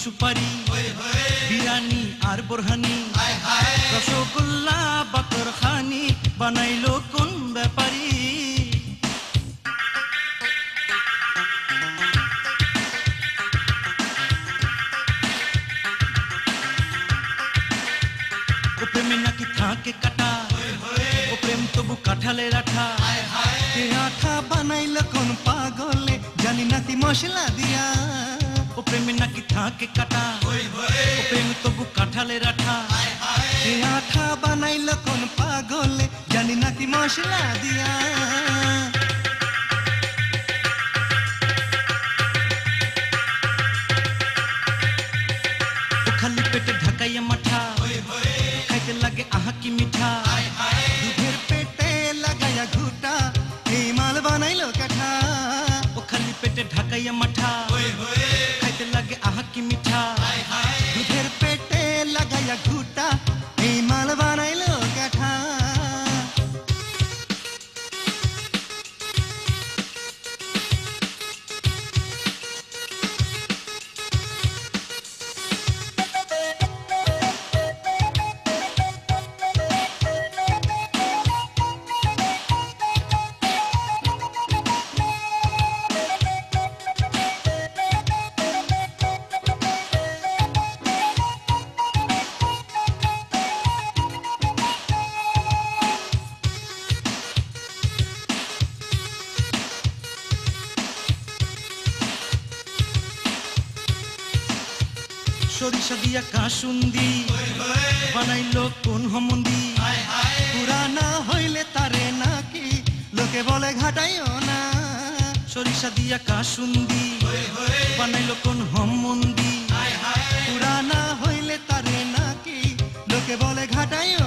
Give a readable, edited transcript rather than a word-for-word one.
সুপারি বিরানি আর বোরহানি রসগোল্লা বাকর খানি বানাইলো কোন ব্যাপারী ও প্রেমে নাকি থাকে কাটা ও প্রেম তবু কাঁঠালের আঠা কে আঠা বানাইলো কোন পাগলে জানি নাকি মশলা দিয়া ও প্রেমে নাকি থাকে কাটা ও প্রেম তবু কাঁঠালের আঠা কে আঠা বানাইলো কোন পাগলে জানি নাকি মশলা দিয়া ও খালি পেটে ঢাকাইয়া মাঠা খাইতে লাগে আহা কি মিঠা দুধের পেটে লাগাইয়া ঘুটা এই মাল বানাইলো কাঠা ও খালি পেটে ঢাকাইয়া মাঠা খাইতে লাগে আহা কি মিঠা দুধের পেটে লাগাইয়া ঘুটা এই মাল বানাইলো কাঠা সরিষা দিয়া কাসুন্দি বানাইলো কোন হমন্দি পুরানা হইলে তারে নাকি লোকে বলে ঘাটাইও না সরিষা দিয়া কাসুন্দি বানাইলো কোন হমন্দি পুরানা হইলে তারে নাকি লোকে বলে ঘাটাইও